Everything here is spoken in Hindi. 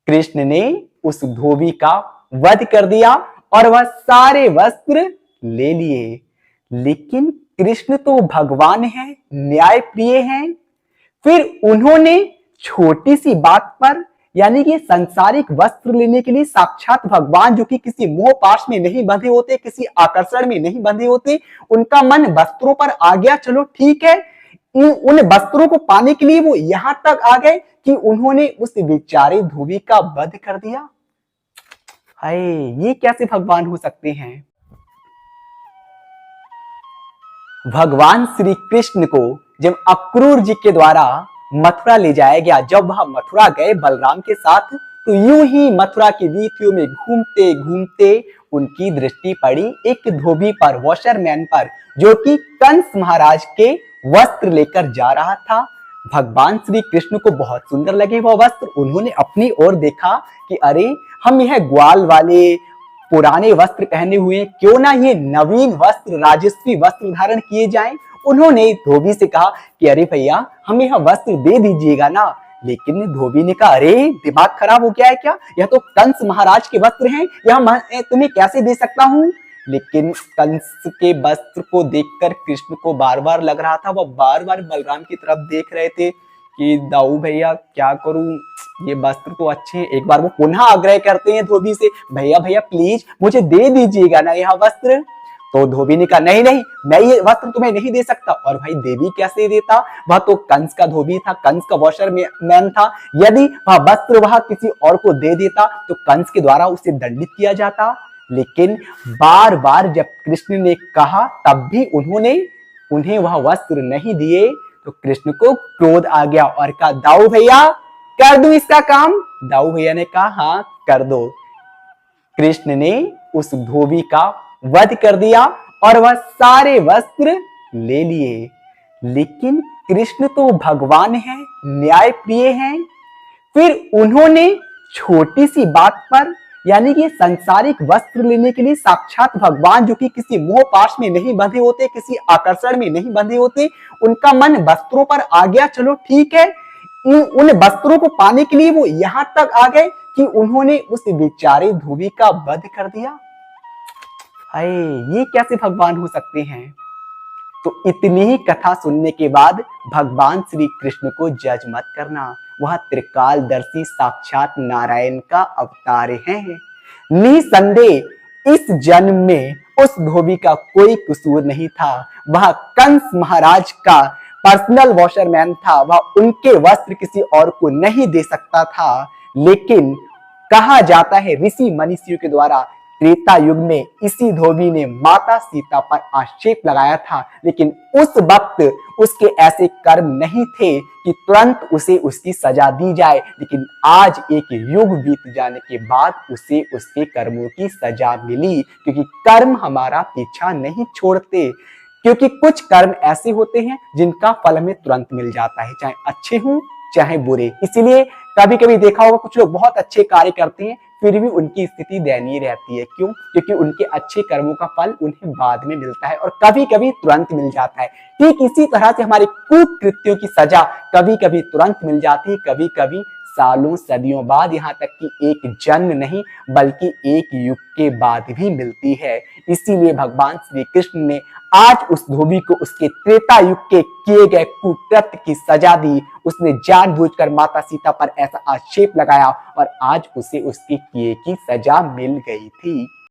कृष्ण ने उस धोबी का वध कर दिया और वह सारे वस्त्र ले लिए। लेकिन कृष्ण तो भगवान है, न्याय प्रिय हैं। फिर उन्होंने छोटी सी बात पर, यानी कि सांसारिक वस्त्र लेने के लिए साक्षात भगवान जो कि किसी मोह पाश में नहीं बंधे होते, किसी आकर्षण में नहीं बंधे होते, उनका मन वस्त्रों पर आ गया। चलो ठीक है, उन वस्त्रों को पाने के लिए वो यहां तक आ गए कि उन्होंने उस बेचारे धोबी का वध कर दिया। हाय, ये कैसे भगवान हो सकते हैं। भगवान श्री कृष्ण को जब अक्रूर जी के द्वारा मथुरा ले जाया गया, जब वह मथुरा गए बलराम के साथ, तो यूं ही मथुरा की वीथियों में घूमते घूमते उनकी दृष्टि पड़ी एक धोबी पर, वॉशरमैन पर, जो कि कंस महाराज के वस्त्र लेकर जा रहा था। भगवान श्री कृष्ण को बहुत सुंदर लगे वह वस्त्र। उन्होंने अपनी ओर देखा कि अरे, हम यह ग्वाल वाले पुराने वस्त्र पहने हुए, क्यों ना ये नवीन वस्त्र, राजस्वी वस्त्र धारण किए जाएं। उन्होंने धोबी से कहा कि अरे भैया, हमें यह वस्त्र दे दीजिएगा ना। लेकिन धोबी ने कहा, अरे दिमाग खराब हो गया है क्या, यह तो कंस महाराज के वस्त्र हैं, यह मैं तुम्हें कैसे दे सकता हूँ। लेकिन कंस के वस्त्र को देखकर कृष्ण को बार बार लग रहा था, वह बार बार बलराम की तरफ देख रहे थे कि दाऊ भैया क्या करूं, ये वस्त्र तो अच्छे हैं। एक बार वो पुनः आग्रह करते हैं धोबी से, भैया भैया प्लीज मुझे दे दीजिएगा ना यह वस्त्र। तो धोबी ने कहा, नहीं नहीं, मैं ये वस्त्र तुम्हें नहीं दे सकता। और भाई देवी कैसे देता, वह तो कंस का धोबी था, कंस का वॉशरमैन था। यदि वह वस्त्र वह किसी और को दे देता तो कंस के द्वारा उसे दंडित किया जाता। लेकिन बार बार जब कृष्ण ने कहा तब भी उन्हें वह वस्त्र नहीं दिए, तो कृष्ण को क्रोध आ गया और कहा, दाऊ भैया कर दूं इसका काम। दाऊ भैया ने कहा, हाँ कर दो। कृष्ण ने उस धोबी का वध कर दिया और वह सारे वस्त्र ले लिए। लेकिन कृष्ण तो भगवान है, न्याय प्रिय हैं। फिर उन्होंने छोटी सी बात पर, यानी कि सांसारिक वस्त्र लेने के लिए साक्षात भगवान जो कि किसी मोह पाश में नहीं बंधे होते, किसी आकर्षण में नहीं बंधे होते, उनका मन वस्त्रों पर आ गया। चलो ठीक है, उन वस्त्रों को पाने के लिए वो यहां तक आ गए कि उन्होंने उस बेचारे धोबी का वध कर दिया। हाय, ये कैसे भगवान हो सकते हैं। तो इतनी ही कथा सुनने के बाद भगवान श्री कृष्ण को जज मत करना, वह त्रिकालदर्शी साक्षात नारायण का अवतार हैं। निसंदेह इस जन्म में उस धोबी का कोई कसूर नहीं था। वह कंस महाराज का पर्सनल वॉशरमैन था, वह उनके वस्त्र किसी और को नहीं दे सकता था। लेकिन कहा जाता है ऋषि मनीषियों के द्वारा, त्रेता युग में इसी धोबी ने माता सीता पर आक्षेप लगाया था। लेकिन उस वक्त उसके ऐसे कर्म नहीं थे कि तुरंत उसे उसकी सजा दी जाए। लेकिन आज एक युग बीत जाने के बाद उसे उसके कर्मों की सजा मिली, क्योंकि कर्म हमारा पीछा नहीं छोड़ते। क्योंकि कुछ कर्म ऐसे होते हैं जिनका फल हमें तुरंत मिल जाता है, चाहे अच्छे हों चाहे बुरे। इसीलिए कभी कभी देखा होगा कुछ लोग बहुत अच्छे कार्य करते हैं फिर भी उनकी स्थिति दयनीय रहती है। क्यों? क्योंकि उनके अच्छे कर्मों का फल उन्हें बाद में मिलता है और कभी कभी तुरंत मिल जाता है। ठीक इसी तरह से हमारे कुकृत्यों की सजा कभी कभी तुरंत मिल जाती है, कभी कभी सालों सदियों बाद, यहाँ तक कि एक जन्म नहीं बल्कि एक युग के बाद भी मिलती है। इसीलिए भगवान श्री कृष्ण ने आज उस धोबी को उसके त्रेता युग के किए गए कुकृत्य की सजा दी। उसने जानबूझकर माता सीता पर ऐसा आक्षेप लगाया और आज उसे उसके किए की सजा मिल गई थी।